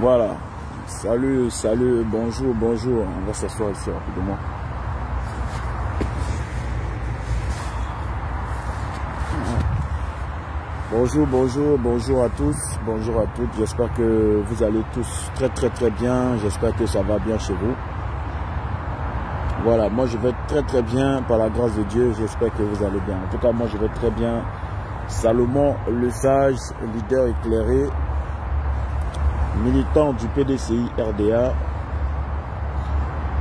Voilà. Salut, salut, bonjour, bonjour. On va s'asseoir ici rapidement. Bonjour, bonjour, bonjour à tous, bonjour à toutes. J'espère que vous allez tous très bien. J'espère que ça va bien chez vous. Voilà, moi je vais très bien par la grâce de Dieu. J'espère que vous allez bien. En tout cas, moi je vais très bien. Salomon le Sage, leader éclairé, militant du PDCI RDA.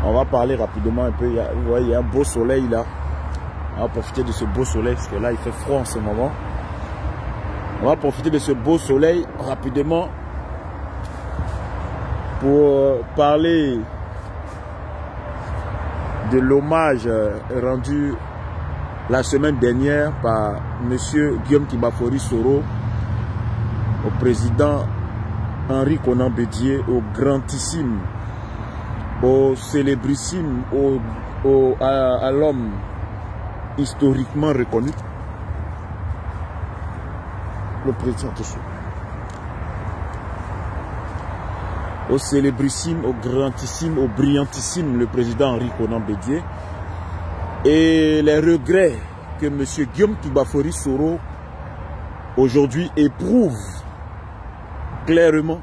On va parler rapidement un peu. Vous voyez, il y a un beau soleil là. On va profiter de ce beau soleil parce que là il fait froid en ce moment. On va profiter de ce beau soleil rapidement pour parler de l'hommage rendu la semaine dernière par M. Guillaume Kibafori Soro au président Henri Konan Bédié, au grandissime, au célébrissime, à l'homme historiquement reconnu, le président Tessou. Au célébrissime, au grandissime, au brillantissime, le président Henri Konan Bédié. Et les regrets que M. Guillaume Kibafori Soro aujourd'hui éprouve clairement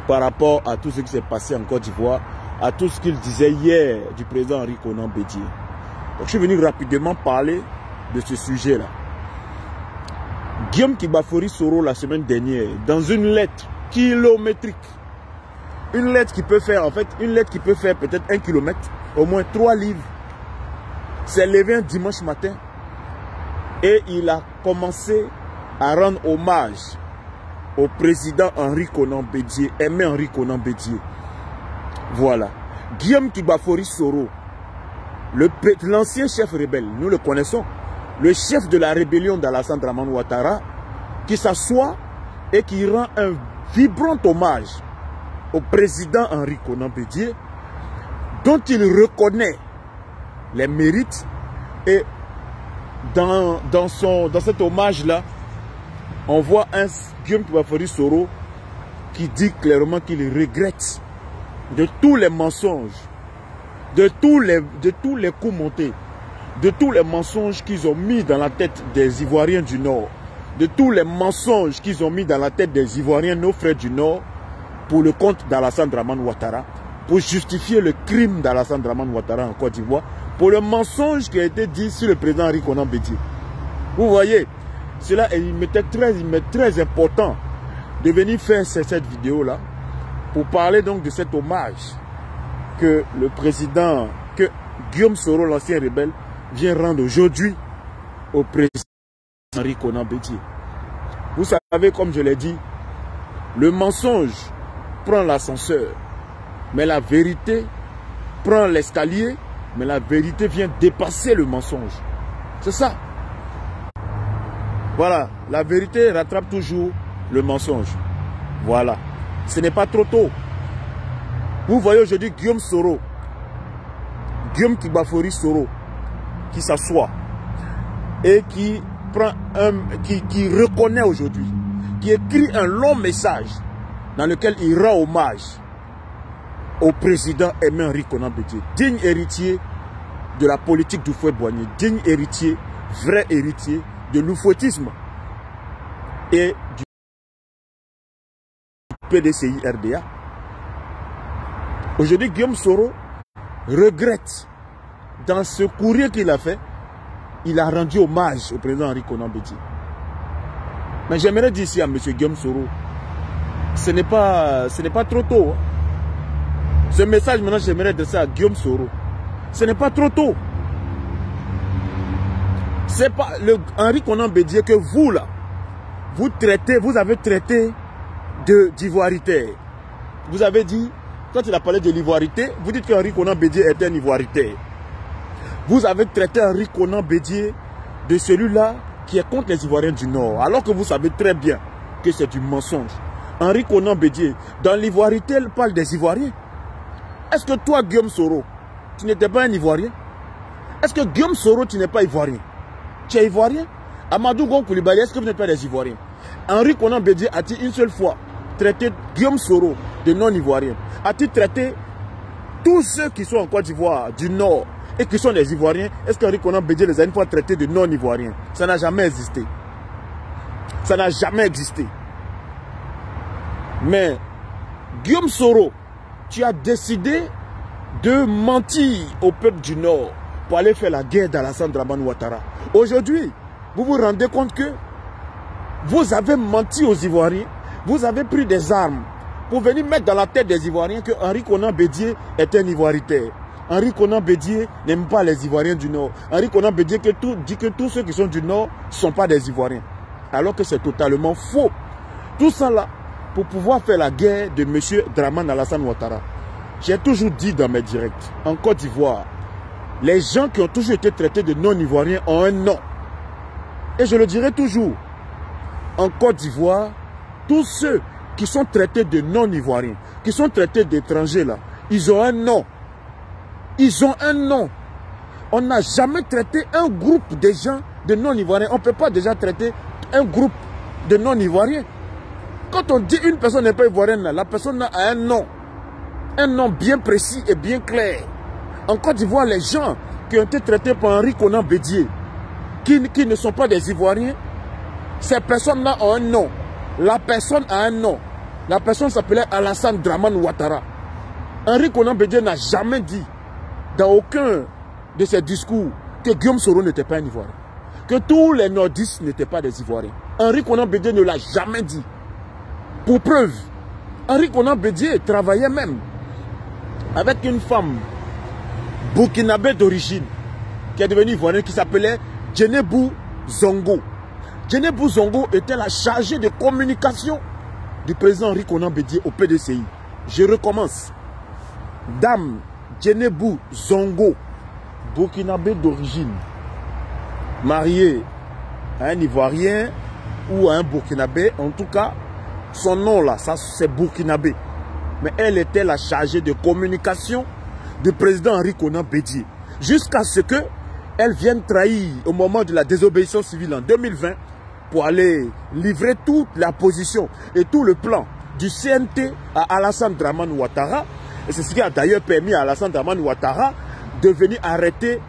par rapport à tout ce qui s'est passé en Côte d'Ivoire, à tout ce qu'il disait hier du président Henri Konan Bédié. Donc je suis venu rapidement parler de ce sujet-là. Guillaume Kibafori Soro la semaine dernière, dans une lettre kilométrique, une lettre qui peut faire, en fait, une lettre qui peut faire peut-être 1 kilomètre, au moins 3 livres, s'est levé un dimanche matin et il a commencé à rendre hommage au président Henri Konan Bédié, aimé Henri Konan Bédié. Voilà. Guillaume Kibafori Soro, l'ancien chef rebelle, nous le connaissons, le chef de la rébellion d'Alassane Dramane Ouattara, qui s'assoit et qui rend un vibrant hommage au président Henri Konan Bédié, dont il reconnaît les mérites. Et dans cet hommage-là, on voit un Guillaume Kibafori Soro qui dit clairement qu'il regrette de tous les mensonges, de tous les coups montés, de tous les mensonges qu'ils ont mis dans la tête des Ivoiriens du Nord, de tous les mensonges qu'ils ont mis dans la tête des Ivoiriens, nos frères du Nord, pour le compte d'Alassane Dramane Ouattara, pour justifier le crime d'Alassane Dramane Ouattara en Côte d'Ivoire, pour le mensonge qui a été dit sur le président Henri Konan Bédié. Vous voyez, cela il m'est très important de venir faire cette vidéo-là pour parler donc de cet hommage que le président, que Guillaume Soro, l'ancien rebelle, vient rendre aujourd'hui au président Henri Konan Bédié. Vous savez, comme je l'ai dit, le mensonge prend l'ascenseur, mais la vérité prend l'escalier, mais la vérité vient dépasser le mensonge. C'est ça. Voilà, la vérité rattrape toujours le mensonge. Voilà, ce n'est pas trop tôt. Vous voyez aujourd'hui Guillaume Soro, Guillaume Kibafori Soro, qui s'assoit et qui prend qui reconnaît aujourd'hui, qui écrit un long message dans lequel il rend hommage au président aimé Henri Konan Bédié, digne héritier de la politique du Houphouët-Boigny, digne héritier, vrai héritier de l'oufouettisme et du PDCI RDA. Aujourd'hui, Guillaume Soro regrette, dans ce courrier qu'il a fait, il a rendu hommage au président Henri Konan Bédié. Mais j'aimerais dire ici à M. Guillaume Soro, ce n'est pas trop tôt. Hein. Ce message maintenant, j'aimerais adresser à Guillaume Soro. Ce n'est pas trop tôt. C'est pas le Henri Konan Bédié que vous là, vous avez traité d'ivoirité. Vous avez dit, quand il a parlé de l'ivoirité, vous dites qu'Henri Konan Bédié est un ivoirité. Vous avez traité Henri Konan Bédié de celui-là qui est contre les Ivoiriens du Nord, alors que vous savez très bien que c'est du mensonge. Henri Konan Bédié, dans l'ivoirité, il parle des Ivoiriens. Est-ce que toi, Guillaume Soro, tu n'étais pas un Ivoirien? Est-ce que Guillaume Soro, tu n'es pas Ivoirien? Tu es Ivoirien? Amadou Gon Coulibaly, est-ce que vous n'êtes pas des Ivoiriens? Henri Konan Bédié a dit une seule fois traité Guillaume Soro de non-ivoirien? A-t-il traité tous ceux qui sont en Côte d'Ivoire, du Nord, et qui sont des Ivoiriens? Est-ce qu'Henri Konan Bédié les a une fois traités de non-ivoiriens? Ça n'a jamais existé. Ça n'a jamais existé. Mais Guillaume Soro, tu as décidé de mentir au peuple du Nord pour aller faire la guerre d'Alassane Dramane Ouattara. Aujourd'hui, vous vous rendez compte que vous avez menti aux Ivoiriens, vous avez pris des armes pour venir mettre dans la tête des Ivoiriens que Henri Konan Bédié est un Ivoiritaire. Henri Konan Bédié n'aime pas les Ivoiriens du Nord. Henri Konan Bédié dit que tous ceux qui sont du Nord ne sont pas des Ivoiriens. Alors que c'est totalement faux. Tout ça là, pour pouvoir faire la guerre de M. Dramane Alassane Ouattara. J'ai toujours dit dans mes directs, en Côte d'Ivoire, les gens qui ont toujours été traités de non-ivoiriens ont un nom. Et je le dirai toujours, en Côte d'Ivoire, tous ceux qui sont traités de non-ivoiriens, qui sont traités d'étrangers là, ils ont un nom. Ils ont un nom. On n'a jamais traité un groupe de gens de non-ivoiriens. On ne peut pas déjà traiter un groupe de non-ivoiriens. Quand on dit une personne n'est pas ivoirienne, la personne a un nom. Un nom bien précis et bien clair. En Côte d'Ivoire, les gens qui ont été traités par Henri Konan Bédié, qui ne sont pas des Ivoiriens, ces personnes-là ont un nom. La personne a un nom. La personne s'appelait Alassane Dramane Ouattara. Henri Konan Bédié n'a jamais dit, dans aucun de ses discours, que Guillaume Soro n'était pas un Ivoirien. Que tous les nordistes n'étaient pas des Ivoiriens. Henri Konan Bédié ne l'a jamais dit. Pour preuve, Henri Konan Bédié travaillait même avec une femme burkinabé d'origine qui est devenue ivoirienne, qui s'appelait Djenebou Zongo. Djenebou Zongo était la chargée de communication du président Henri Konan Bédié au PDCI. Je recommence. Dame Djenebou Zongo, burkinabé d'origine, mariée à un Ivoirien ou à un burkinabé, en tout cas, son nom là, c'est burkinabé. Mais elle était la chargée de communication du président Henri Konan Bédié. Jusqu'à ce qu'elle vienne trahir au moment de la désobéissance civile en 2020 pour aller livrer toute la position et tout le plan du CNT à Alassane Dramane Ouattara. Et c'est ce qui a d'ailleurs permis à Alassane Dramane Ouattara de venir arrêter,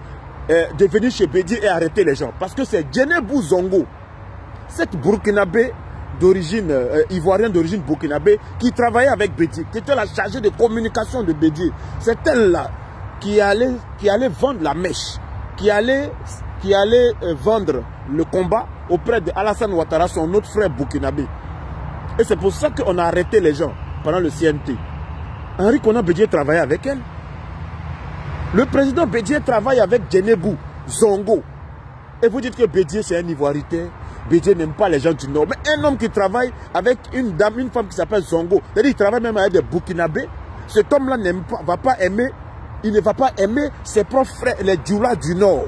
de venir chez Bédié et arrêter les gens. Parce que c'est Djenebou Zongo, cette burkinabé d'origine ivoirienne, d'origine burkinabé, qui travaillait avec Bédié, qui était la chargée de communication de Bédié. C'est elle-là qui allait vendre la mèche, qui allait vendre le combat auprès de Alassane Ouattara, son autre frère burkinabé. Et c'est pour ça qu'on a arrêté les gens pendant le CNT. Henri Konan Bédié travaillait avec elle. Le président Bédié travaille avec Djenebou Zongo. Et vous dites que Bédié c'est un Ivoiritaire. Bédié n'aime pas les gens du Nord. Mais un homme qui travaille avec une dame, une femme qui s'appelle Zongo, c'est-à-dire qu'il travaille même avec des burkinabés, cet homme-là il ne va pas aimer ses propres frères, les Djoula du Nord.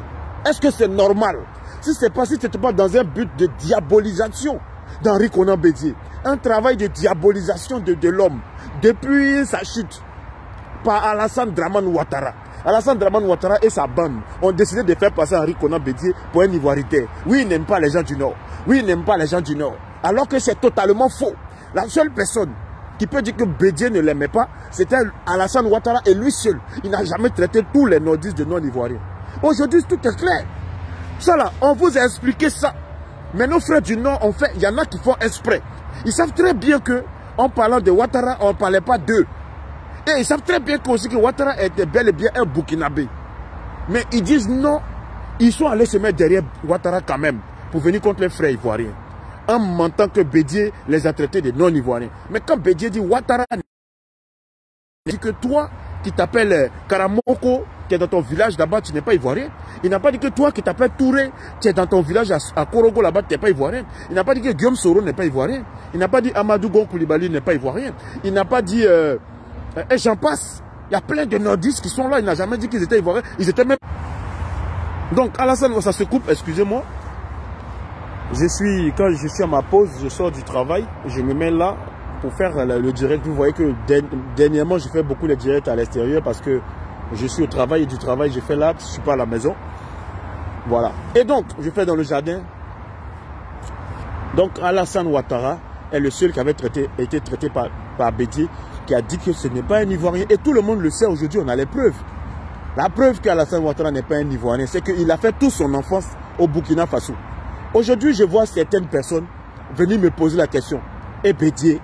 Est-ce que c'est normal? Si ce n'était pas dans un but de diabolisation d'Henri Konan Bédié, un travail de diabolisation de l'homme, depuis sa chute, par Alassane Dramane Ouattara. Alassane Dramane Ouattara et sa bande ont décidé de faire passer Henri Konan Bédié pour un Ivoiritaire. Oui, il n'aime pas les gens du Nord. Oui, il n'aime pas les gens du Nord. Alors que c'est totalement faux. La seule personne qui peut dire que Bédié ne l'aimait pas, c'était Alassane Ouattara et lui seul. Il n'a jamais traité tous les nordistes de non-ivoiriens. Aujourd'hui, tout est clair. Ça là, on vous a expliqué ça. Mais nos frères du Nord, en fait, il y en a qui font exprès. Ils savent très bien que, en parlant de Ouattara, on ne parlait pas d'eux. Et ils savent très bien aussi que Ouattara était bel et bien un burkinabé. Mais ils disent non, ils sont allés se mettre derrière Ouattara quand même, pour venir contre les frères ivoiriens. En mentant que Bédié les a traités de non-ivoiriens. Mais quand Bédié dit Ouattara, il dit que toi, qui t'appelles Karamoko, qui est dans ton village là-bas, tu n'es pas ivoirien. Il n'a pas dit que toi qui t'appelles Touré, qui est dans ton village à Korogo là-bas, tu n'es pas ivoirien. Il n'a pas dit que Guillaume Soro n'est pas ivoirien. Il n'a pas dit Amadou Gon Koulibaly n'est pas ivoirien. Il n'a pas dit... et j'en passe. Il y a plein de nordistes qui sont là. Il n'a jamais dit qu'ils étaient ivoiriens. Ils étaient même... Donc Alassane, ça se coupe, excusez-moi. Quand je suis à ma pause, je sors du travail. Je me mets là pour faire le direct. Vous voyez que dernièrement, je fais beaucoup de directs à l'extérieur parce que je suis au travail et du travail, je fais là, je ne suis pas à la maison. Voilà. Et donc, je fais dans le jardin. Donc, Alassane Ouattara est le seul qui avait été traité par Bédié, qui a dit que ce n'est pas un Ivoirien. Et tout le monde le sait aujourd'hui, on a les preuves. La preuve qu'Alassane Ouattara n'est pas un Ivoirien, c'est qu'il a fait toute son enfance au Burkina Faso. Aujourd'hui, je vois certaines personnes venir me poser la question. Et Bédié,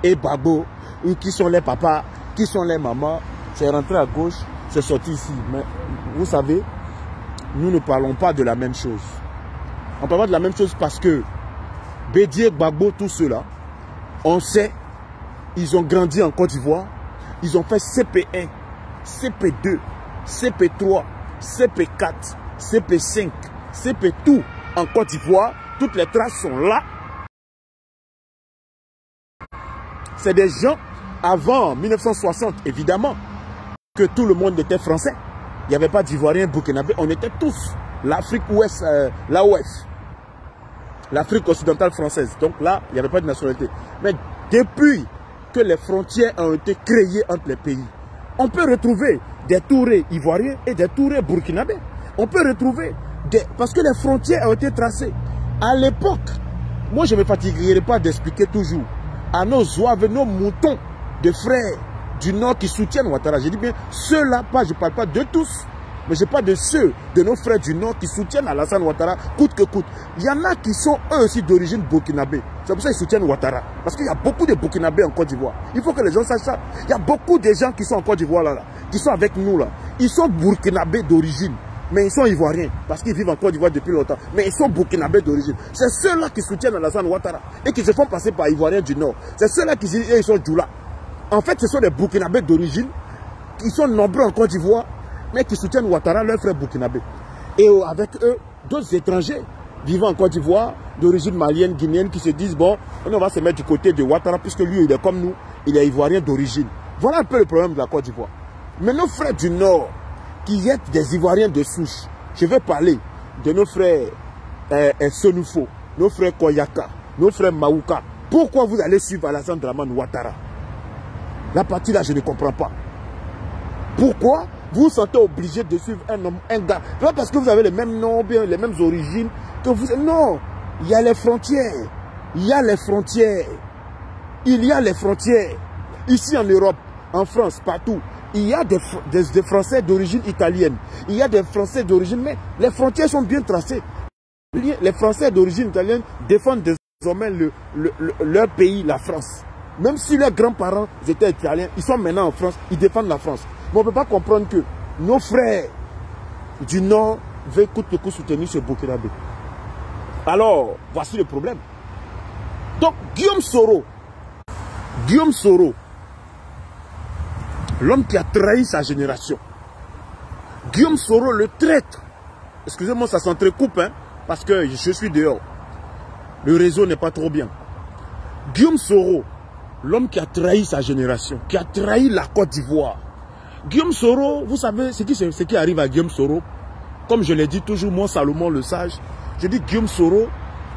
et Babo, qui sont les papas, qui sont les mamans, c'est rentré à gauche, c'est sorti ici. Mais vous savez, nous ne parlons pas de la même chose. On ne parle pas de la même chose parce que Bédié, Gbagbo, tous ceux-là, on sait, ils ont grandi en Côte d'Ivoire, ils ont fait CP1, CP2, CP3, CP4, CP5, CP tout en Côte d'Ivoire, toutes les traces sont là. C'est des gens, avant 1960, évidemment, que tout le monde était français. Il n'y avait pas d'Ivoiriens burkinabés, on était tous l'Afrique ouest, l'AOF, l'Afrique occidentale française. Donc là, il n'y avait pas de nationalité. Mais depuis que les frontières ont été créées entre les pays, on peut retrouver des Tourés ivoiriens et des Tourés burkinabés. On peut retrouver des... Parce que les frontières ont été tracées. À l'époque, moi je ne me fatiguerai pas d'expliquer toujours à nos zouaves, nos moutons de frères du Nord qui soutiennent Ouattara. Je dis bien ceux-là, je ne parle pas de tous, mais je parle de ceux de nos frères du Nord qui soutiennent Alassane Ouattara coûte que coûte. Il y en a qui sont eux aussi d'origine burkinabé. C'est pour ça qu'ils soutiennent Ouattara. Parce qu'il y a beaucoup de burkinabés en Côte d'Ivoire. Il faut que les gens sachent ça. Il y a beaucoup de gens qui sont en Côte d'Ivoire là, qui sont avec nous là. Ils sont burkinabés d'origine. Mais ils sont ivoiriens, parce qu'ils vivent en Côte d'Ivoire depuis longtemps. Mais ils sont burkinabés d'origine. C'est ceux-là qui soutiennent Alassane Ouattara et qui se font passer par ivoiriens du Nord. C'est ceux-là qui disent ils sont Djoula. En fait, ce sont des burkinabés d'origine, qui sont nombreux en Côte d'Ivoire, mais qui soutiennent Ouattara, leurs frères burkinabés. Et avec eux, d'autres étrangers vivant en Côte d'Ivoire, d'origine malienne, guinéenne, qui se disent, bon, on va se mettre du côté de Ouattara, puisque lui, il est comme nous, il est ivoirien d'origine. Voilà un peu le problème de la Côte d'Ivoire. Mais nos frères du Nord, qui êtes des Ivoiriens de souche, je vais parler de nos frères Sonufo, nos frères Koyaka, nos frères Maouka. Pourquoi vous allez suivre Alassane Dramane Ouattara? La partie là, je ne comprends pas. Pourquoi vous vous sentez obligé de suivre un homme, un gars? Pas parce que vous avez les mêmes noms, bien les mêmes origines, que vous... Non, il y a les frontières. Il y a les frontières. Il y a les frontières. Ici en Europe, en France, partout. Il y a des Français d'origine italienne. Il y a des Français d'origine... Mais les frontières sont bien tracées. Les Français d'origine italienne défendent désormais leur pays, la France. Même si leurs grands-parents étaient italiens, ils sont maintenant en France, ils défendent la France. Mais on ne peut pas comprendre que nos frères du Nord veulent coûte que coûte soutenir ce burkinabé. Alors, voici le problème. Donc, Guillaume Soro, l'homme qui a trahi sa génération. Guillaume Soro, le traître. Excusez-moi, ça s'entrecoupe, hein, parce que je suis dehors. Le réseau n'est pas trop bien. Guillaume Soro, l'homme qui a trahi sa génération, qui a trahi la Côte d'Ivoire. Guillaume Soro, vous savez ce qui arrive à Guillaume Soro? Comme je l'ai dit toujours, moi, Salomon le sage, je dis Guillaume Soro,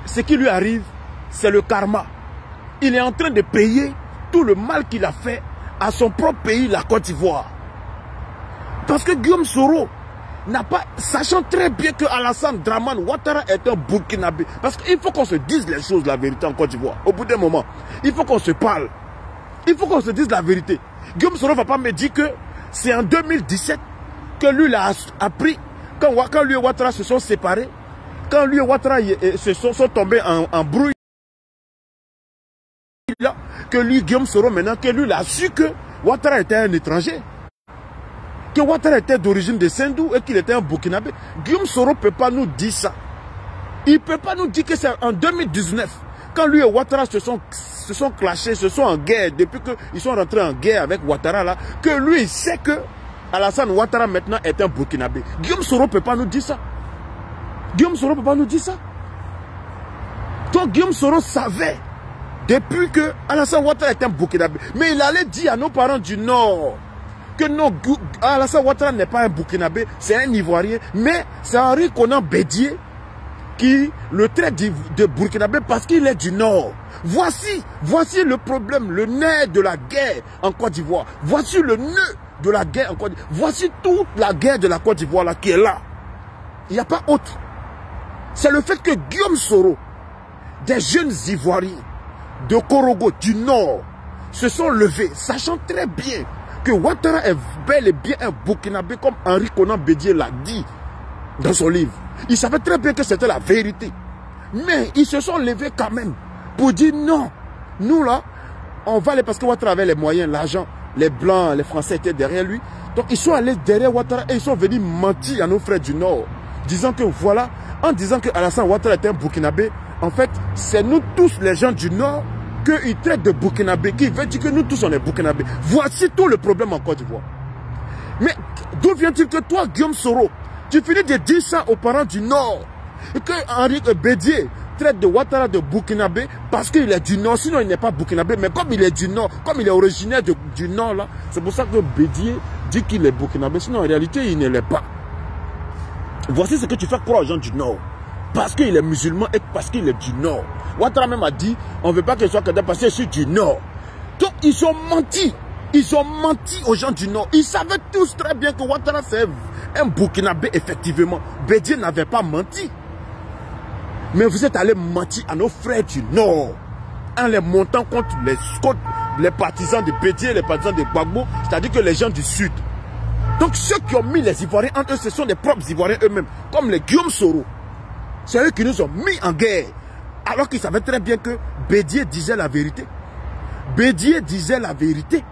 ce qui lui arrive, c'est le karma. Il est en train de payer tout le mal qu'il a fait à son propre pays, la Côte d'Ivoire. Parce que Guillaume Soro n'a pas, sachant très bien que Alassane Dramane Ouattara est un burkinabé. Parce qu'il faut qu'on se dise les choses, la vérité en Côte d'Ivoire. Au bout d'un moment, il faut qu'on se parle. Il faut qu'on se dise la vérité. Guillaume Soro ne va pas me dire que c'est en 2017 que lui l'a appris, quand lui et Ouattara se sont séparés, quand lui et Ouattara sont tombés en brouille, que lui, Guillaume Soro, maintenant, que lui l'a su que Ouattara était un étranger. Que Ouattara était d'origine de Sendou et qu'il était un burkinabé. Guillaume Soro ne peut pas nous dire ça. Il ne peut pas nous dire que c'est en 2019, quand lui et Ouattara se sont clashés, se sont en guerre, depuis qu'ils sont rentrés en guerre avec Ouattara là, que lui il sait que Alassane Ouattara maintenant est un burkinabé. Guillaume Soro ne peut pas nous dire ça. Guillaume Soro ne peut pas nous dire ça. Donc Guillaume Soro savait depuis que Alassane Ouattara est un burkinabé. Mais il allait dire à nos parents du Nord que non, Alassane Ouattara n'est pas un burkinabé, c'est un Ivoirien. Mais c'est Henri Konan Bédié qui le traite de burkinabé parce qu'il est du Nord. Voici le problème, le nerf de la guerre en Côte d'Ivoire. Voici le nœud de la guerre en Côte d'Ivoire. Voici toute la guerre de la Côte d'Ivoire là qui est là. Il n'y a pas autre. C'est le fait que Guillaume Soro, des jeunes Ivoiriens, de Korogo, du Nord, se sont levés, sachant très bien que Ouattara est bel et bien un Burkinabé, comme Henri Konan Bédié l'a dit dans son livre. Ils savaient très bien que c'était la vérité. Mais ils se sont levés quand même pour dire non. Nous là, on va aller parce que Ouattara avait les moyens, l'argent, les Blancs, les Français étaient derrière lui. Donc ils sont allés derrière Ouattara et ils sont venus mentir à nos frères du Nord. Disant que voilà, en disant que Alassane Ouattara était un Burkinabé, en fait, c'est nous tous les gens du Nord qu'ils traitent de Burkinabé, qui veut dire que nous tous on est Burkinabé. Voici tout le problème en Côte d'Ivoire. Mais d'où vient-il que toi, Guillaume Soro, tu finis de dire ça aux parents du Nord et que Henri Bédié traite de Ouattara de Burkinabé parce qu'il est du Nord, sinon il n'est pas Burkinabé, mais comme il est du Nord, comme il est originaire du Nord là, c'est pour ça que Bédié dit qu'il est Burkinabé, sinon en réalité il ne l'est pas. Voici ce que tu fais croire aux gens du Nord. Parce qu'il est musulman et parce qu'il est du Nord. Ouattara même a dit, on ne veut pas qu'il soit candidat parce que je suis du Nord. Donc ils ont menti. Ils ont menti aux gens du Nord. Ils savaient tous très bien que Ouattara c'est un Burkinabé, effectivement. Bédié n'avait pas menti. Mais vous êtes allés mentir à nos frères du Nord. En les montant contre les partisans de Bédié, les partisans de Gbagbo, c'est-à-dire que les gens du Sud. Donc ceux qui ont mis les Ivoiriens entre eux, ce sont des propres Ivoiriens eux-mêmes, comme les Guillaume Soro. C'est eux qui nous ont mis en guerre. Alors qu'ils savaient très bien que Bédié disait la vérité. Bédié disait la vérité.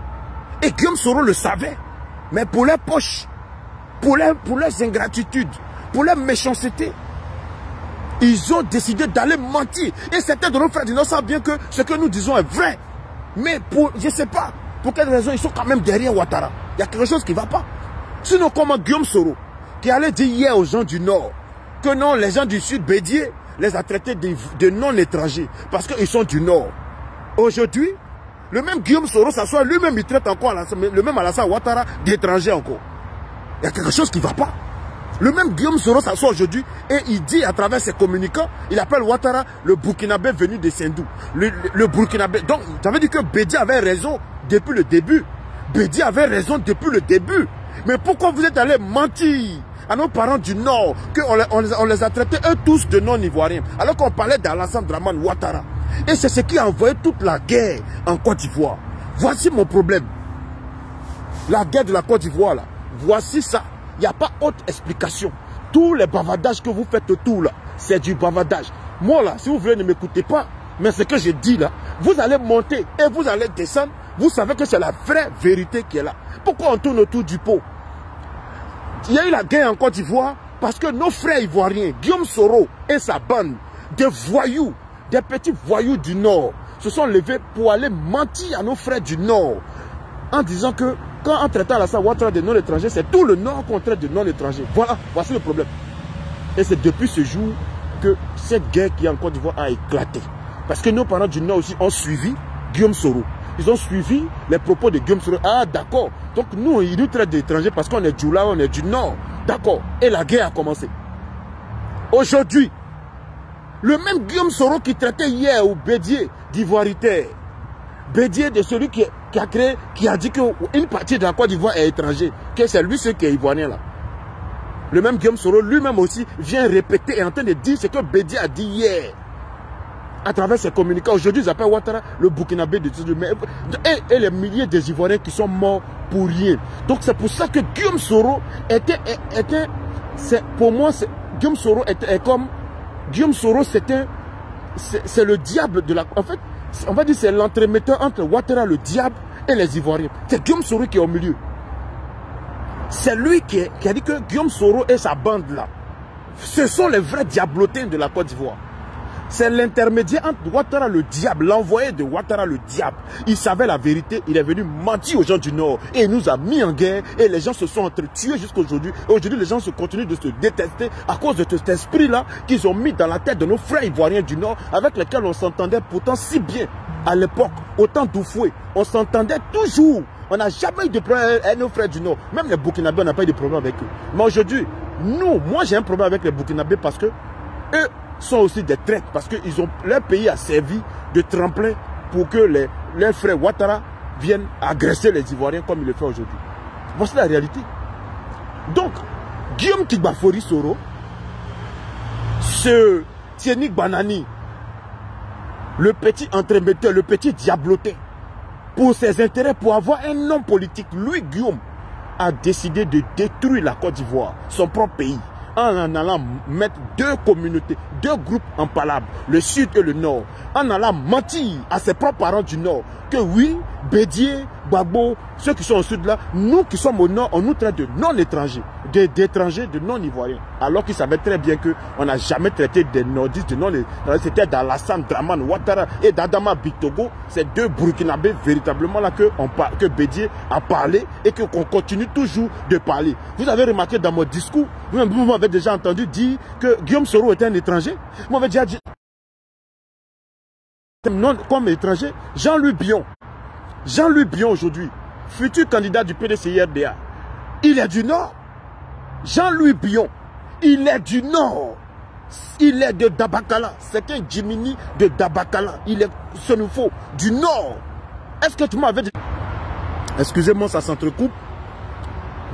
Et Guillaume Soro le savait. Mais pour leurs poches, pour leurs ingratitudes, pour leur méchanceté, ils ont décidé d'aller mentir. Et certains de nos frères du Nord savent bien que ce que nous disons est vrai. Mais pour, je ne sais pas, pour quelle raison ils sont quand même derrière Ouattara. Il y a quelque chose qui ne va pas. Sinon, comment Guillaume Soro, qui allait dire hier aux gens du Nord, que non, les gens du Sud, Bédié, les a traités de non-étrangers, parce qu'ils sont du Nord. Aujourd'hui, le même Guillaume Soro s'assoit, lui-même il traite encore le même Alassane Ouattara d'étranger encore. Il y a quelque chose qui ne va pas. Le même Guillaume Soro s'assoit aujourd'hui et il dit à travers ses communicants, il appelle Ouattara le Burkinabé venu de Sendou. Le Burkinabé. Donc, ça veut dire que Bédié avait raison depuis le début. Bédié avait raison depuis le début. Mais pourquoi vous êtes allés mentir à nos parents du Nord qu'on les a traités eux tous de non-ivoiriens, alors qu'on parlait d'Alassane Dramane Ouattara. Et c'est ce qui a envoyé toute la guerre en Côte d'Ivoire. Voici mon problème. La guerre de la Côte d'Ivoire, là. Voici ça. Il n'y a pas autre explication. Tous les bavardages que vous faites autour, là, c'est du bavardage. Moi, là, si vous voulez, ne m'écoutez pas. Mais ce que je dis, là, vous allez monter et vous allez descendre. Vous savez que c'est la vraie vérité qui est là. Pourquoi on tourne autour du pot? Il y a eu la guerre en Côte d'Ivoire parce que nos frères ivoiriens, Guillaume Soro et sa bande, des voyous, des petits voyous du Nord, se sont levés pour aller mentir à nos frères du Nord en disant que quand on traitait Alassane Ouattara de non-étrangers, c'est tout le Nord qu'on traite de non-étrangers. Voilà, voici le problème. Et c'est depuis ce jour que cette guerre qui est en Côte d'Ivoire a éclaté. Parce que nos parents du Nord aussi ont suivi Guillaume Soro. Ils ont suivi les propos de Guillaume Soro. Ah, d'accord. Donc nous, ils nous traitent d'étrangers parce qu'on est du là, on est du Nord. D'accord. Et la guerre a commencé. Aujourd'hui, le même Guillaume Soro qui traitait hier au Bédié d'ivoirité, Bédié de celui qui a créé, qui a dit qu'une partie de la Côte d'Ivoire est étranger, que c'est lui ce qui est ivoirien là. Le même Guillaume Soro lui-même aussi vient répéter et est en train de dire ce que Bédié a dit hier. À travers ses communicants, aujourd'hui ils appellent Ouattara le Burkinabé de et les milliers des Ivoiriens qui sont morts pour rien. Donc c'est pour ça que Guillaume Soro pour moi, Guillaume Soro est comme, Guillaume Soro c'est le diable de la, en fait, on va dire c'est l'entremetteur entre Ouattara le diable et les Ivoiriens. C'est Guillaume Soro qui est au milieu. C'est lui qui a dit que Guillaume Soro et sa bande là, ce sont les vrais diablotins de la Côte d'Ivoire. C'est l'intermédiaire entre Ouattara le diable, l'envoyé de Ouattara le diable. Il savait la vérité, il est venu mentir aux gens du Nord et il nous a mis en guerre et les gens se sont entretués jusqu'à aujourd'hui. Et aujourd'hui, les gens se continuent de se détester à cause de cet esprit-là qu'ils ont mis dans la tête de nos frères ivoiriens du Nord avec lesquels on s'entendait pourtant si bien à l'époque, au temps d'Oufoué. On s'entendait toujours. On n'a jamais eu de problème avec nos frères du Nord. Même les Burkinabés, on n'a pas eu de problème avec eux. Mais aujourd'hui, moi j'ai un problème avec les Burkinabés parce que eux sont aussi des traîtres, parce que leur pays a servi de tremplin pour que leurs frères Ouattara viennent agresser les Ivoiriens comme il le fait aujourd'hui. Voici la réalité. Donc, Guillaume Tigbafori Soro, ce Tieni Banani, le petit entremetteur, le petit diablotin, pour ses intérêts, pour avoir un homme politique, lui, Guillaume, a décidé de détruire la Côte d'Ivoire, son propre pays, en allant mettre deux communautés, deux groupes en palabre, le sud et le nord, en allant mentir à ses propres parents du nord, que oui, Bédié, Gbagbo, ceux qui sont au sud là, nous qui sommes au nord, on nous traite de non-étrangers, d'étrangers, de non-ivoiriens, alors qu'ils savaient très bien qu'on n'a jamais traité des nordistes, de non-étrangers. C'était d'Alassane Dramane Ouattara et d'Adama Bitogo, ces deux Burkinabés véritablement là que Bédié a parlé et qu'on continue toujours de parler. Vous avez remarqué dans mon discours, vous m'avez déjà entendu dire que Guillaume Soro était un étranger. Vous m'avez déjà dit non, comme étranger, Jean-Louis Bion. Jean-Louis Bion aujourd'hui, futur candidat du PDCI-RDA. Il est du Nord. Jean-Louis Bion, il est du Nord. Il est de Dabakala. C'est un Jimini de Dabakala. Il est, ce nous faut, du Nord. Est-ce que tu m'avais dit... Excusez-moi, ça s'entrecoupe.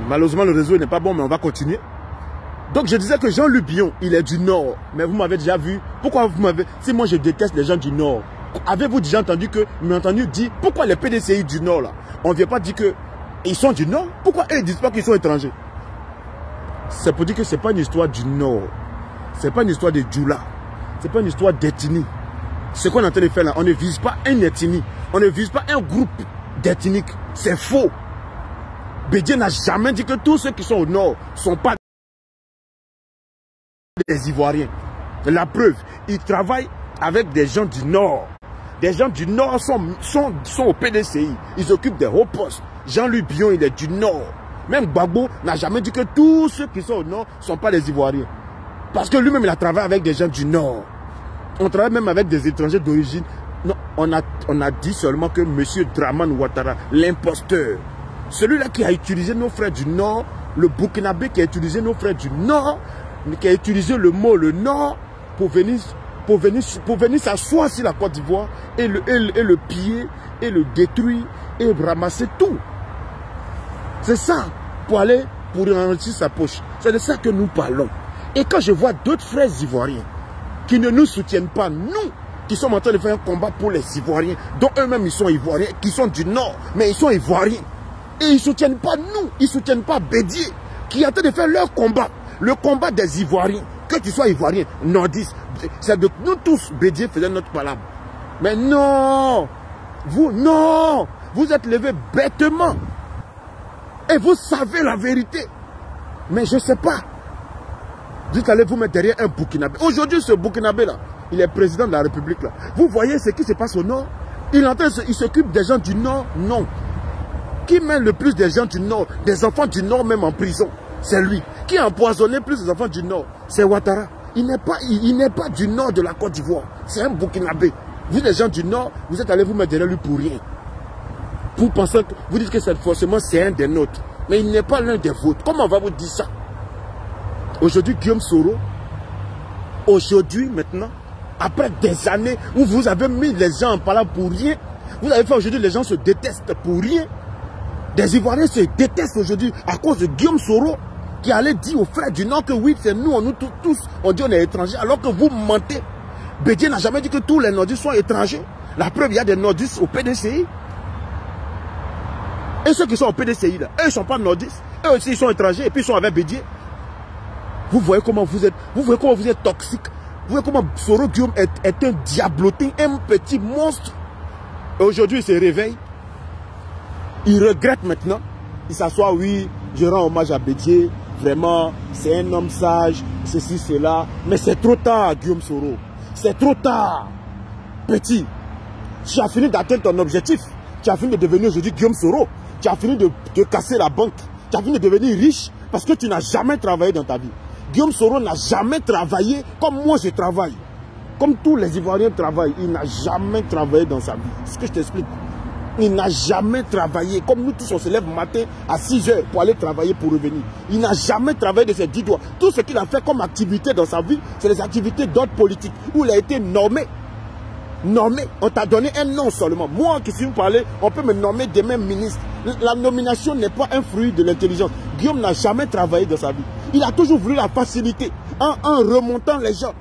Malheureusement, le réseau n'est pas bon, mais on va continuer. Donc je disais que Jean-Louis Bion, il est du Nord. Mais vous m'avez déjà vu. Pourquoi vous m'avez... Si moi je déteste les gens du Nord, avez-vous déjà entendu dire pourquoi les PDCI du Nord là, on ne vient pas dire qu'ils sont du Nord? Pourquoi eux ne disent pas qu'ils sont étrangers? C'est pour dire que ce n'est pas une histoire du Nord. Ce n'est pas une histoire de Djoula. Ce n'est pas une histoire d'ethnie. Ce qu'on est en train de faire là, on ne vise pas une ethnie. On ne vise pas un groupe d'ethniques. C'est faux. Bédié n'a jamais dit que tous ceux qui sont au Nord ne sont pas des Ivoiriens. La preuve, il travaille avec des gens du Nord. Des gens du Nord sont au PDCI. Ils occupent des hauts postes. Jean-Louis Bion, il est du Nord. Même Gbagbo n'a jamais dit que tous ceux qui sont au Nord ne sont pas des Ivoiriens. Parce que lui-même, il a travaillé avec des gens du Nord. On travaille même avec des étrangers d'origine. Non, on a dit seulement que M. Dramane Ouattara, l'imposteur, celui-là qui a utilisé nos frères du Nord, le Burkinabé qui a utilisé nos frères du Nord, qui a utilisé le mot le Nord pour venir s'asseoir sur la Côte d'Ivoire et le piller, et le détruire, et ramasser tout. C'est ça, pour enrichir sa poche. C'est de ça que nous parlons. Et quand je vois d'autres frères ivoiriens qui ne nous soutiennent pas, nous, qui sommes en train de faire un combat pour les Ivoiriens, dont eux-mêmes ils sont Ivoiriens, qui sont du Nord, mais ils sont Ivoiriens. Et ils ne soutiennent pas nous, ils ne soutiennent pas Bédié, qui est en train de faire leur combat, le combat des Ivoiriens. Que tu sois Ivoirien, nordiste, c'est de nous tous, Bédié faisait notre palabre. Mais non, vous êtes levés bêtement. Et vous savez la vérité. Mais je ne sais pas. Vous allez vous mettre derrière un Burkinabé. Aujourd'hui, ce Burkinabé-là, il est président de la République. Là. Vous voyez ce qui se passe au Nord? Il s'occupe des gens du Nord? Non. Qui met le plus des gens du Nord, des enfants du Nord même en prison? C'est lui. Qui a empoisonné plus des enfants du Nord? C'est Ouattara. Il n'est pas du Nord de la Côte d'Ivoire. C'est un Burkinabé. Vous, les gens du Nord, vous êtes allés vous mettre derrière lui pour rien. Vous pensez que vous dites que forcément c'est un des nôtres. Mais il n'est pas l'un des vôtres. Comment on va vous dire ça? Aujourd'hui, Guillaume Soro, aujourd'hui, maintenant, après des années où vous avez mis les gens en parlant pour rien, vous avez fait aujourd'hui, les gens se détestent pour rien. Des Ivoiriens se détestent aujourd'hui à cause de Guillaume Soro, qui allait dire aux frères du Nord que oui, c'est nous tous, on dit on est étrangers, alors que vous mentez. Bédié n'a jamais dit que tous les nordistes sont étrangers. La preuve, il y a des nordistes au PDCI. Et ceux qui sont au PDCI, là, eux, ils ne sont pas nordistes. Eux aussi, ils sont étrangers et puis ils sont avec Bédié. Vous voyez comment vous êtes toxique. Vous voyez comment Soro Guillaume est un diablotin, un petit monstre. Et aujourd'hui, il se réveille. Il regrette maintenant. Il s'assoit, oui, je rends hommage à Bédié. Vraiment, c'est un homme sage, ceci, cela. Mais c'est trop tard, Guillaume Soro. C'est trop tard. Petit, tu as fini d'atteindre ton objectif. Tu as fini de devenir aujourd'hui Guillaume Soro. Tu as fini de casser la banque. Tu as fini de devenir riche parce que tu n'as jamais travaillé dans ta vie. Guillaume Soro n'a jamais travaillé comme moi je travaille. Comme tous les Ivoiriens travaillent. Il n'a jamais travaillé dans sa vie. C'est ce que je t'explique. Il n'a jamais travaillé. Comme nous tous, on se lève matin à 6 h pour aller travailler pour revenir. Il n'a jamais travaillé de ses 10 doigts. Tout ce qu'il a fait comme activité dans sa vie, c'est des activités d'ordre politique. Où il a été nommé. Nommé. On t'a donné un nom seulement. Moi, qui si vous parlez, on peut me nommer des mêmes ministres. La nomination n'est pas un fruit de l'intelligence. Guillaume n'a jamais travaillé dans sa vie. Il a toujours voulu la facilité en remontant les gens.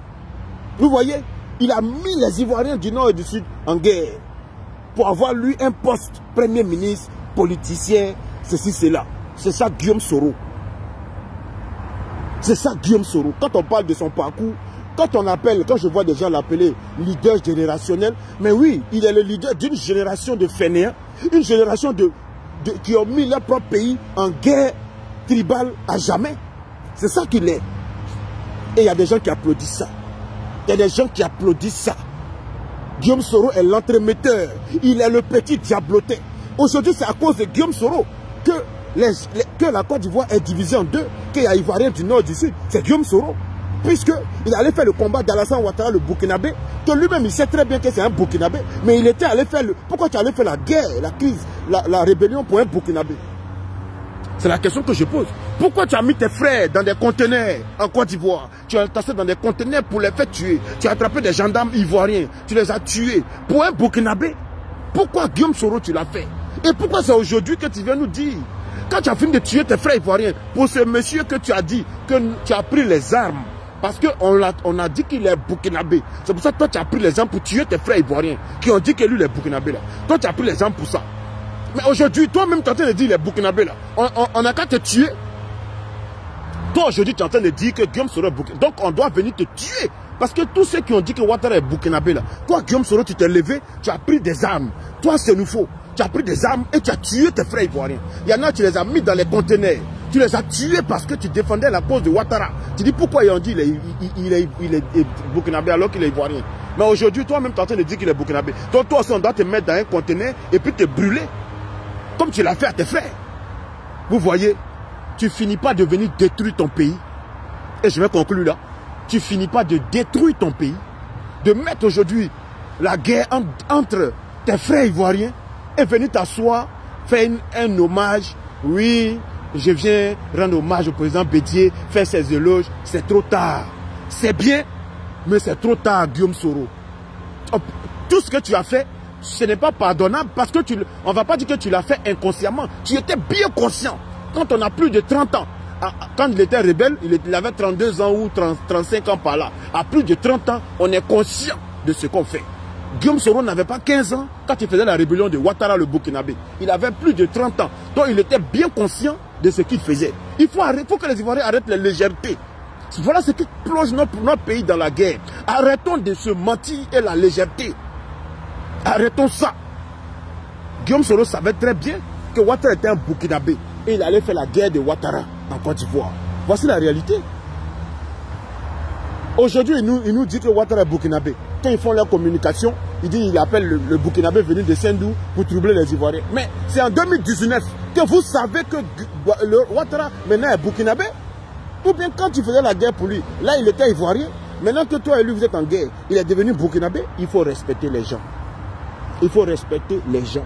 Vous voyez, Il a mis les Ivoiriens du Nord et du Sud en guerre pour avoir lui un poste Premier ministre, politicien, ceci, cela. C'est ça Guillaume Soro. C'est ça Guillaume Soro. Quand on parle de son parcours, quand je vois des gens l'appeler leader générationnel, mais oui, il est le leader d'une génération de fainéants, une génération qui ont mis leur propre pays en guerre tribale à jamais. C'est ça qu'il est. Et il y a des gens qui applaudissent ça. Il y a des gens qui applaudissent ça. Guillaume Soro est l'entremetteur. Il est le petit diablotin. Aujourd'hui, c'est à cause de Guillaume Soro que la Côte d'Ivoire est divisée en deux, qu'il y a Ivoiriens du Nord et du Sud. C'est Guillaume Soro. Puisqu'il allait faire le combat d'Alassane Ouattara, le Burkinabé, que lui-même, il sait très bien que c'est un Burkinabé, mais il était allé faire Pourquoi tu allais faire la guerre, la crise, la rébellion pour un Burkinabé? C'est la question que je pose. Pourquoi tu as mis tes frères dans des conteneurs en Côte d'Ivoire? Tu as tassé dans des conteneurs pour les faire tuer. Tu as attrapé des gendarmes ivoiriens. Tu les as tués pour un Burkinabé. Pourquoi Guillaume Soro tu l'as fait? Et pourquoi c'est aujourd'hui que tu viens nous dire? Quand tu as fini de tuer tes frères ivoiriens, pour ce monsieur que tu as dit que tu as pris les armes, parce qu'on a dit qu'il est burkinabé. C'est pour ça que toi tu as pris les armes pour tuer tes frères ivoiriens qui ont dit que lui il est burkinabé là. Toi tu as pris les armes pour ça. Mais aujourd'hui, toi-même tu es en train de dire qu'il est burkinabé là. On a qu'à te tuer. Toi aujourd'hui tu es en train de dire que Guillaume Soro est burkinabé. Donc on doit venir te tuer. Parce que tous ceux qui ont dit que Ouattara est burkinabé là, toi Guillaume Soro tu t'es levé, tu as pris des armes. Toi c'est nouveau. Tu as pris des armes et tu as tué tes frères ivoiriens. Il y en a, tu les as mis dans les conteneurs. Tu les as tués parce que tu défendais la cause de Ouattara. Tu dis pourquoi ils ont dit il est burkinabé alors qu'il est ivoirien. Mais aujourd'hui, toi-même, tu es en train de dire qu'il est burkinabé. Donc toi aussi, on doit te mettre dans un conteneur et puis te brûler. Comme tu l'as fait à tes frères. Vous voyez, tu finis pas de venir détruire ton pays. Et je vais conclure là. Tu finis pas de détruire ton pays. De mettre aujourd'hui la guerre entre tes frères ivoiriens et venir t'asseoir, faire un hommage. Oui, je viens rendre hommage au président Bédié, faire ses éloges. C'est trop tard. C'est bien, mais c'est trop tard, Guillaume Soro. Tout ce que tu as fait, ce n'est pas pardonnable parce que on ne va pas dire que tu l'as fait inconsciemment. Tu étais bien conscient. Quand on a plus de 30 ans, quand il était rebelle, il avait 32 ans ou 35 ans par là. À plus de 30 ans, on est conscient de ce qu'on fait. Guillaume Soro n'avait pas 15 ans quand il faisait la rébellion de Ouattara le Burkinabé. Il avait plus de 30 ans. Donc il était bien conscient de ce qu'il faisait. Il faut que les Ivoiriens arrêtent la légèreté. Voilà ce qui plonge notre pays dans la guerre. Arrêtons de se mentir et la légèreté. Arrêtons ça. Guillaume Soro savait très bien que Ouattara était un Burkinabé. Et il allait faire la guerre de Ouattara en Côte d'Ivoire. Voici la réalité. Aujourd'hui, il nous dit que Ouattara est burkinabé. Quand ils font leur communication, ils appellent le burkinabé venu de Sendou pour troubler les Ivoiriens. Mais c'est en 2019 que vous savez que Ouattara maintenant est burkinabé. Ou bien quand tu faisais la guerre pour lui, là il était ivoirien. Maintenant que toi et lui vous êtes en guerre, il est devenu burkinabé. Il faut respecter les gens. Il faut respecter les gens.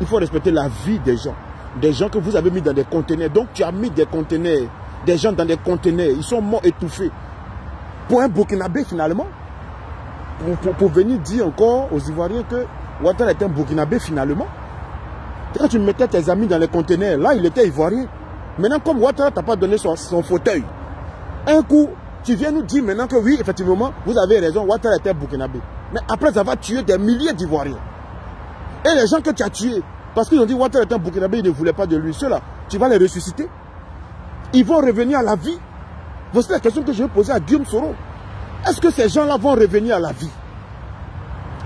Il faut respecter la vie des gens. Des gens que vous avez mis dans des conteneurs. Donc tu as mis des conteneurs, des gens dans des conteneurs. Ils sont morts étouffés. Pour un burkinabé finalement, pour venir dire encore aux Ivoiriens que Ouattara est un burkinabé finalement. Quand tu mettais tes amis dans les conteneurs, là il était ivoirien. Maintenant comme Ouattara t'a pas donné son fauteuil, un coup tu viens nous dire maintenant que oui effectivement vous avez raison, Ouattara était burkinabé. Mais après avoir tué des milliers d'Ivoiriens. Et les gens que tu as tués, parce qu'ils ont dit Ouattara est un burkinabé, ils ne voulaient pas de lui, ceux-là, tu vas les ressusciter. Ils vont revenir à la vie. Voici la question que je vais poser à Guillaume Soro. Est-ce que ces gens-là vont revenir à la vie?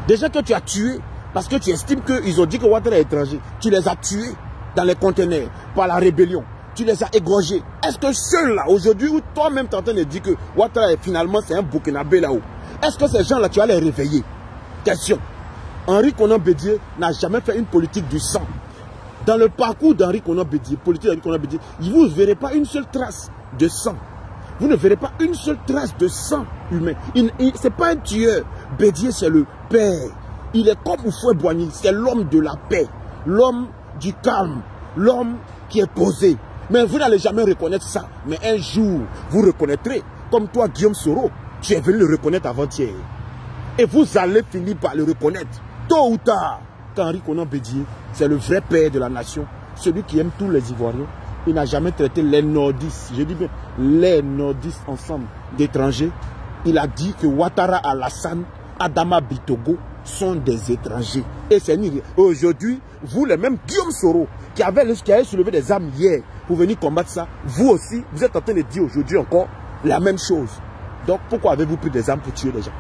Des gens que tu as tués parce que tu estimes qu'ils ont dit que Ouattara est étranger. Tu les as tués dans les conteneurs par la rébellion. Tu les as égorgés. Est-ce que ceux-là, aujourd'hui, où toi-même tu es en train de dire que Ouattara finalement c'est un burkinabé là-haut, est-ce que ces gens-là, tu vas les réveiller? Question. Henri Konan Bédié n'a jamais fait une politique du sang. Dans le parcours d'Henri Konan Bédié, politique d'Henri Konan Bédié, vous ne verrez pas une seule trace de sang. Vous ne verrez pas une seule trace de sang humain. Ce n'est pas un tueur. Bédié, c'est le père. Il est comme Houphouët-Boigny. C'est l'homme de la paix. L'homme du calme. L'homme qui est posé. Mais vous n'allez jamais reconnaître ça. Mais un jour, vous reconnaîtrez. Comme toi, Guillaume Soro, tu es venu le reconnaître avant-hier. Et vous allez finir par le reconnaître. Tôt ou tard, qu'Henri Konan Bédié, c'est le vrai père de la nation. Celui qui aime tous les Ivoiriens. Il n'a jamais traité les nordistes, je dis bien les nordistes ensemble d'étrangers. Il a dit que Ouattara Alassane Adama Bitogo sont des étrangers. Et c'est aujourd'hui, vous, les mêmes Guillaume Soro, qui avait soulevé des armes hier pour venir combattre ça, vous aussi, vous êtes en train de dire aujourd'hui encore la même chose. Donc pourquoi avez-vous pris des armes pour tuer les gens?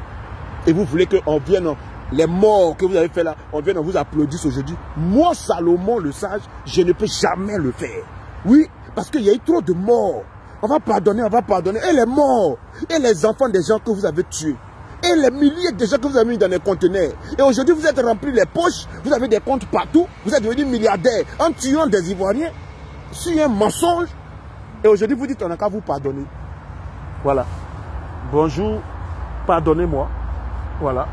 Et vous voulez qu'on vienne, les morts que vous avez fait là, on vienne, on vous applaudisse aujourd'hui. Moi, Salomon le sage, je ne peux jamais le faire. Oui, parce qu'il y a eu trop de morts. On va pardonner, on va pardonner. Et les morts, et les enfants des gens que vous avez tués, et les milliers de gens que vous avez mis dans les conteneurs. Et aujourd'hui, vous êtes remplis les poches, vous avez des comptes partout, vous êtes devenus milliardaires en tuant des Ivoiriens sur un mensonge. Et aujourd'hui, vous dites, on n'a qu'à vous pardonner. Voilà. Bonjour, pardonnez-moi. Voilà.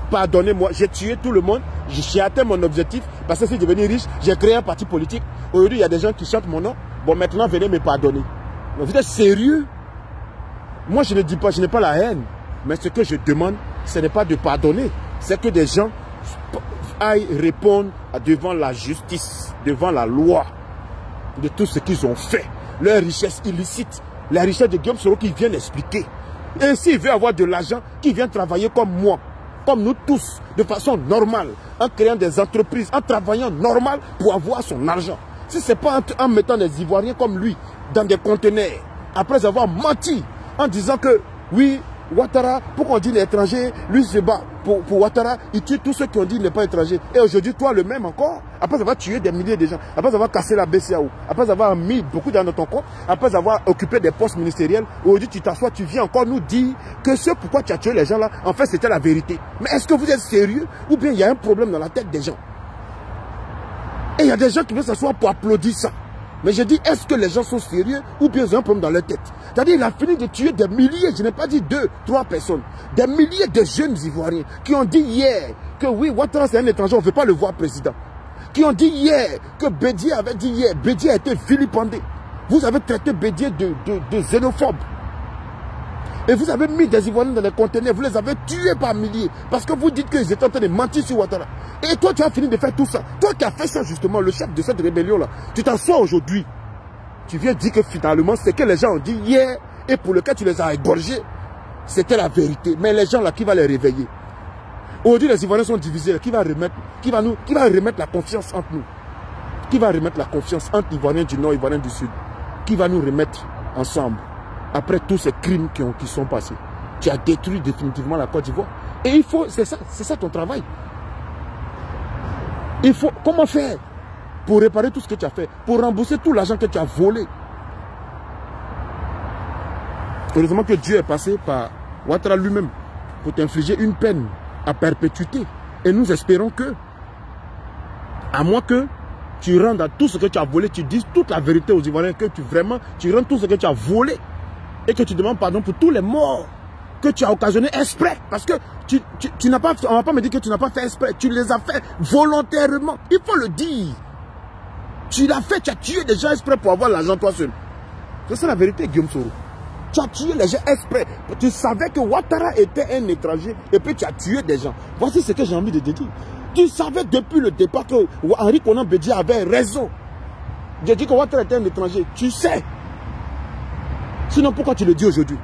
Pardonnez-moi, j'ai tué tout le monde, j'ai atteint mon objectif, parce que si je suis devenu riche, j'ai créé un parti politique. Aujourd'hui, il y a des gens qui chantent mon nom. Bon, maintenant, venez me pardonner. Donc, vous êtes sérieux? Moi, je ne dis pas, je n'ai pas la haine. Mais ce que je demande, ce n'est pas de pardonner. C'est que des gens aillent répondre devant la justice, devant la loi, de tout ce qu'ils ont fait. Leur richesse illicite, la richesse de Guillaume Soro qui vient expliquer. Et s'il veut avoir de l'argent, qui vient travailler comme moi, comme nous tous, de façon normale, en créant des entreprises, en travaillant normal pour avoir son argent. Si ce n'est pas en mettant des Ivoiriens comme lui dans des conteneurs, après avoir menti, en disant que, oui, Ouattara, pourquoi on dit l'étranger, lui se bat pour Ouattara, il tue tous ceux qui ont dit qu'il n'est pas étranger. Et aujourd'hui, toi, le même encore, après avoir tué des milliers de gens, après avoir cassé la BCAO, après avoir mis beaucoup dans ton compte, après avoir occupé des postes ministériels, aujourd'hui, tu t'assois, tu viens encore nous dire que ce pourquoi tu as tué les gens là, en fait, c'était la vérité. Mais est-ce que vous êtes sérieux ou bien il y a un problème dans la tête des gens? Et il y a des gens qui veulent s'asseoir pour applaudir ça. Mais je dis, est-ce que les gens sont sérieux ou bien ils ont un problème dans leur tête? C'est-à-dire, il a fini de tuer des milliers, je n'ai pas dit 2, 3 personnes, des milliers de jeunes Ivoiriens qui ont dit hier que oui, Ouattara c'est un étranger, on ne veut pas le voir président. Qui ont dit hier que Bédié avait dit hier, Bédié a été vilipendé. Vous avez traité Bédié de xénophobe. Et vous avez mis des Ivoiriens dans les conteneurs, vous les avez tués par milliers. Parce que vous dites qu'ils étaient en train de mentir sur Ouattara. Et toi, tu as fini de faire tout ça. Toi qui as fait ça justement, le chef de cette rébellion-là, tu t'assois aujourd'hui. Tu viens dire que finalement, ce que les gens ont dit hier et pour lequel tu les as égorgés, c'était la vérité. Mais les gens là, qui va les réveiller? Aujourd'hui, les Ivoiriens sont divisés. Qui va remettre la confiance entre nous? Qui va remettre la confiance entre Ivoiriens du Nord et Ivoiriens du Sud? Qui va nous remettre ensemble? Après tous ces crimes qui sont passés, tu as détruit définitivement la Côte d'Ivoire. Et il faut, c'est ça ton travail. Il faut, comment faire pour réparer tout ce que tu as fait, pour rembourser tout l'argent que tu as volé? Heureusement que Dieu est passé par Ouattara lui-même pour t'infliger une peine à perpétuité. Et nous espérons que, à moins que tu rendes à tout ce que tu as volé, tu dises toute la vérité aux Ivoiriens, que tu rendes tout ce que tu as volé. Et que tu demandes pardon pour tous les morts que tu as occasionnés exprès. Parce que tu n'as pas, on ne va pas me dire que tu n'as pas fait exprès. Tu les as fait volontairement. Il faut le dire. Tu l'as fait, tu as tué des gens exprès pour avoir l'argent toi seul. C'est ça la vérité, Guillaume Soro. Tu as tué les gens exprès. Tu savais que Ouattara était un étranger et puis tu as tué des gens. Voici ce que j'ai envie de te dire. Tu savais depuis le départ que Henri Konan Bédié avait raison. J'ai dit que Ouattara était un étranger. Tu sais. Sinon, pourquoi tu le dis aujourd'hui?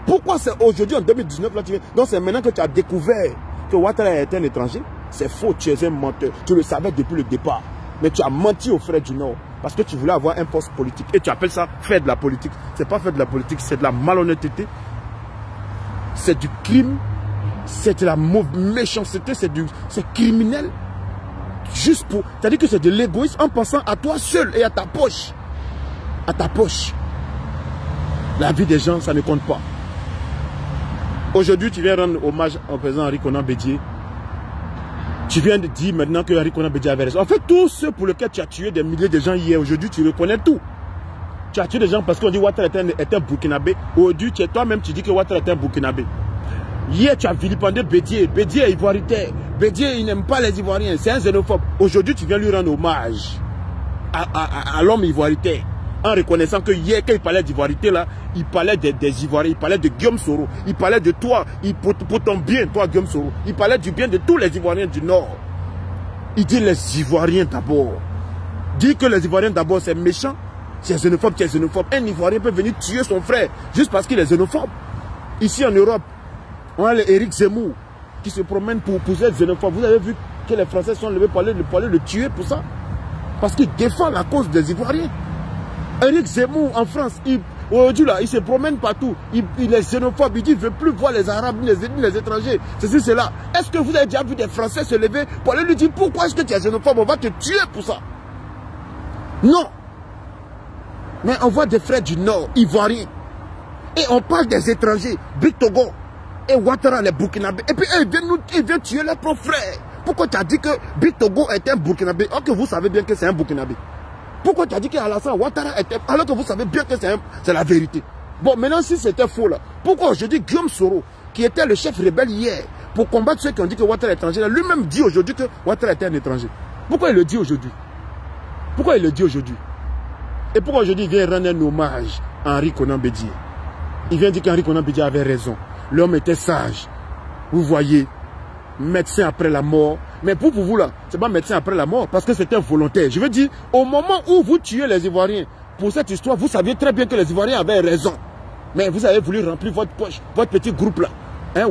Pourquoi c'est aujourd'hui, en 2019, là, donc c'est maintenant que tu as découvert que Ouattara est un étranger? C'est faux, tu es un menteur. Tu le savais depuis le départ. Mais tu as menti aux frères du Nord parce que tu voulais avoir un poste politique. Et tu appelles ça faire de la politique. Ce n'est pas faire de la politique, c'est de la malhonnêteté. C'est du crime. C'est de la méchanceté. C'est criminel. Juste pour... C'est-à-dire que c'est de l'égoïsme en pensant à toi seul et à ta poche. À ta poche. La vie des gens, ça ne compte pas. Aujourd'hui, tu viens rendre hommage au président Henri Konan Bédié. Tu viens de dire maintenant que Henri Konan Bédié avait raison. En fait, tout ce pour lequel tu as tué des milliers de gens hier, aujourd'hui, tu reconnais tout. Tu as tué des gens parce qu'on dit Ouattara est un Burkinabé. Aujourd'hui, toi-même, tu dis que Ouattara est un Burkinabé. Hier, tu as vilipendé Bédié. Bédié est ivoiritaire. Bédié, il n'aime pas les Ivoiriens. C'est un xénophobe. Aujourd'hui, tu viens lui rendre hommage à l'homme ivoiritaire. En reconnaissant que hier, quand il parlait d'ivoirité, là, il parlait des Ivoiriens, il parlait de Guillaume Soro, il parlait de toi, pour ton bien, toi Guillaume Soro, il parlait du bien de tous les Ivoiriens du Nord. Il dit les Ivoiriens d'abord. Dire que les Ivoiriens d'abord, c'est méchant, c'est xénophobe, c'est xénophobe. Un Ivoirien peut venir tuer son frère juste parce qu'il est xénophobe. Ici en Europe, On a Éric Zemmour qui se promène pour être xénophobe. Vous avez vu que les Français sont levés pour aller le tuer pour ça. Parce qu'il défend la cause des Ivoiriens. Éric Zemmour en France, aujourd'hui là, il se promène partout. Il est xénophobe, il dit qu'il ne veut plus voir les Arabes, ni les étrangers. Ceci, cela. Est-ce que vous avez déjà vu des Français se lever pour aller lui dire pourquoi est-ce que tu es xénophobe? On va te tuer pour ça. Non. Mais on voit des frères du Nord, Ivoiriens. Et on parle des étrangers, Big Togo et Ouattara, les Burkinabés. Et puis eux, ils viennent tuer leurs propres frères. Pourquoi tu as dit que Big Togo est un Burkinabé alors que vous savez bien que c'est un Burkinabé? Pourquoi tu as dit qu'Alassane Ouattara était... alors que vous savez bien que c'est la vérité? Bon, maintenant si c'était faux là, pourquoi aujourd'hui Guillaume Soro, qui était le chef rebelle hier, pour combattre ceux qui ont dit que Ouattara est étranger, lui-même dit aujourd'hui que Ouattara était un étranger? Pourquoi il le dit aujourd'hui? Pourquoi il le dit aujourd'hui? Et pourquoi aujourd'hui il vient rendre un hommage à Henri Konan Bédié? Il vient dire qu'Henri Konan Bédié avait raison. L'homme était sage. Vous voyez, médecin après la mort. Mais pour vous là, ce n'est pas médecin après la mort parce que c'était volontaire. Je veux dire, au moment où vous tuez les Ivoiriens, pour cette histoire, vous saviez très bien que les Ivoiriens avaient raison. Mais vous avez voulu remplir votre poche, votre petit groupe là. Hein,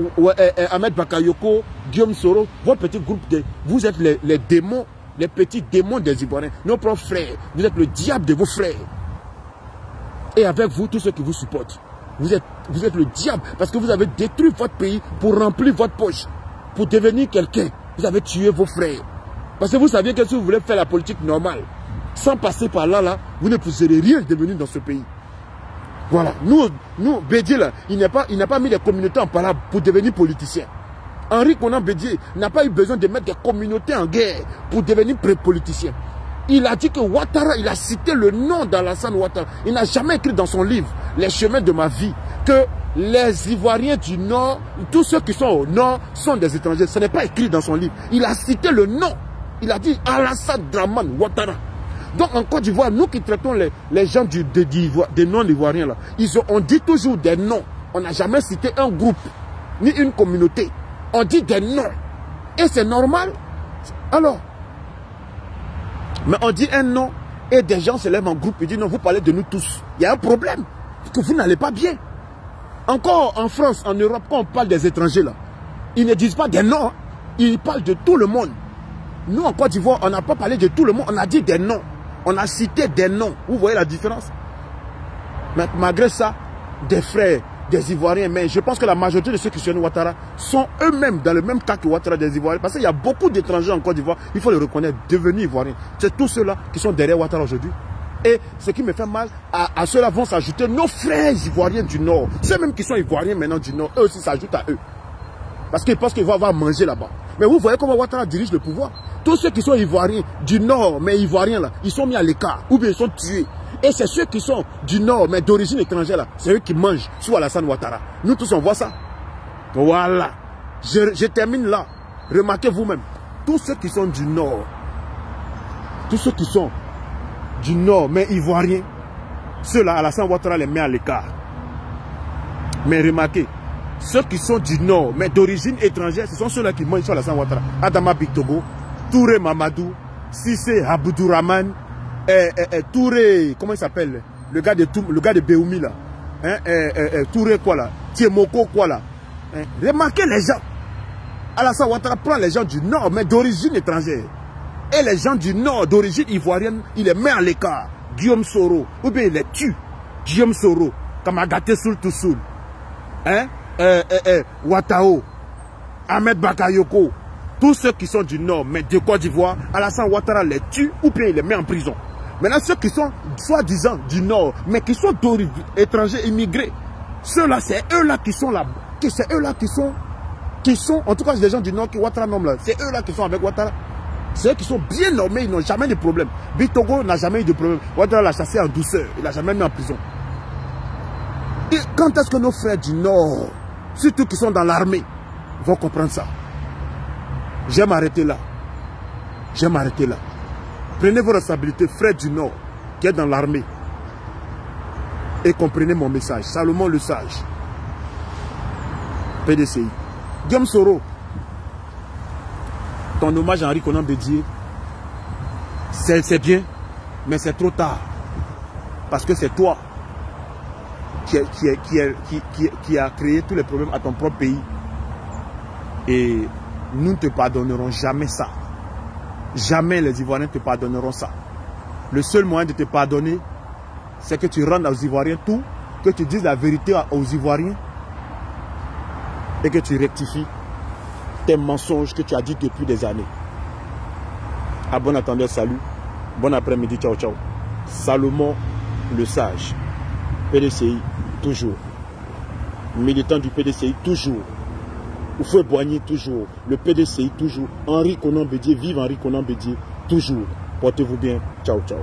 Ahmed Bakayoko, Guillaume Soro, votre petit groupe, vous êtes les démons, les petits démons des Ivoiriens, nos propres frères. Vous êtes le diable de vos frères. Et avec vous, tous ceux qui vous supportent. Vous êtes le diable parce que vous avez détruit votre pays pour remplir votre poche, pour devenir quelqu'un. Vous avez tué vos frères. Parce que vous saviez que si vous voulez faire la politique normale, sans passer par là, vous ne pourrez rien devenir dans ce pays. Voilà. Nous Bédié, là, il n'a pas mis les communautés en parole pour devenir politicien. Henri Konan Bédié n'a pas eu besoin de mettre des communautés en guerre pour devenir politicien. Il a dit que Ouattara, il a cité le nom d'Alassane Ouattara. Il n'a jamais écrit dans son livre, Les chemins de ma vie, que les Ivoiriens du Nord, tous ceux qui sont au Nord, sont des étrangers. Ce n'est pas écrit dans son livre. Il a cité le nom. Il a dit Alassane Dramane Ouattara. Donc en Côte d'Ivoire, nous qui traitons les gens des non-ivoiriens, là, on dit toujours des noms. On n'a jamais cité un groupe, ni une communauté. On dit des noms. Et c'est normal. Alors, mais on dit un nom et des gens se lèvent en groupe et disent non, vous parlez de nous tous. Il y a un problème, que vous n'allez pas bien. Encore en France, en Europe, quand on parle des étrangers là, ils ne disent pas des noms, hein. Ils parlent de tout le monde. Nous en Côte d'Ivoire, on n'a pas parlé de tout le monde, on a dit des noms. On a cité des noms. Vous voyez la différence? Mais malgré ça, des frères, des Ivoiriens, mais je pense que la majorité de ceux qui soutiennent Ouattara sont eux-mêmes dans le même cas que Ouattara des Ivoiriens. Parce qu'il y a beaucoup d'étrangers en Côte d'Ivoire, il faut le reconnaître, devenus Ivoiriens. C'est tous ceux-là qui sont derrière Ouattara aujourd'hui. Et ce qui me fait mal, à ceux-là vont s'ajouter nos frères Ivoiriens du Nord. Ceux-mêmes qui sont Ivoiriens maintenant du Nord, eux aussi s'ajoutent à eux. Parce qu'ils pensent qu'ils vont avoir mangé là-bas. Mais vous voyez comment Ouattara dirige le pouvoir. Tous ceux qui sont Ivoiriens du Nord, mais Ivoiriens là, ils sont mis à l'écart, ou bien ils sont tués. Et c'est ceux qui sont du Nord, mais d'origine étrangère là, c'est eux qui mangent sous Alassane Ouattara. Nous tous on voit ça. Voilà. Je termine là. Remarquez vous-même. Tous ceux qui sont du Nord, tous ceux qui sont du Nord, mais Ivoiriens, ceux-là, Alassane Ouattara les met à l'écart. Mais remarquez, ceux qui sont du Nord, mais d'origine étrangère, ce sont ceux-là qui mangent sur Alassane Ouattara. Adama Bictogo, Touré Mamadou, Sissé Aboudouraman, Touré, comment il s'appelle? Le gars de Béoumi là. Touré quoi là? Tiemoko quoi là? Remarquez les gens. Alassane Ouattara prend les gens du Nord, mais d'origine étrangère. Et les gens du Nord, d'origine ivoirienne, il les met à l'écart. Guillaume Soro, ou bien il les tue. Guillaume Soro, Kamagaté Soul Toussoul. Ouattao, Ahmed Bakayoko, tous ceux qui sont du Nord, mais de Côte d'Ivoire, Alassane Ouattara les tue ou bien il les met en prison. Maintenant, ceux qui sont soi-disant du Nord, mais qui sont d'origine étrangers, immigrés, ceux-là, c'est eux-là qui sont là. C'est eux-là qui sont, en tout cas, les gens du Nord qui Ouattara nomme là, c'est eux-là qui sont avec Ouattara. C'est eux qui sont bien nommés, ils n'ont jamais de problème. Bitogo n'a jamais eu de problème. Ouattara l'a chassé en douceur, il l'a jamais mis en prison. Et quand est-ce que nos frères du Nord, surtout qui sont dans l'armée, vont comprendre ça? Je vais m'arrêter là. Je vais m'arrêter là. Prenez vos responsabilités, frères du Nord, qui est dans l'armée. Et comprenez mon message. Salomon le sage. PDCI. Guillaume Soro. Ton hommage à Henri Konan Bédié, c'est bien, mais c'est trop tard. Parce que c'est toi qui a créé tous les problèmes à ton propre pays Et nous ne te pardonnerons jamais ça. Jamais les Ivoiriens te pardonneront ça. Le seul moyen de te pardonner, c'est que tu rendes aux Ivoiriens tout, que tu dises la vérité aux Ivoiriens et que tu rectifies tes mensonges que tu as dit depuis des années. À bon entendeur, salut. Bon après-midi, ciao, ciao. Salomon le sage. PDCI, toujours. Militant du PDCI, toujours. Oufoué Boigny, toujours. Le PDCI, toujours. Henri Konan Bédié, vive Henri Konan Bédié, toujours. Portez-vous bien. Ciao, ciao.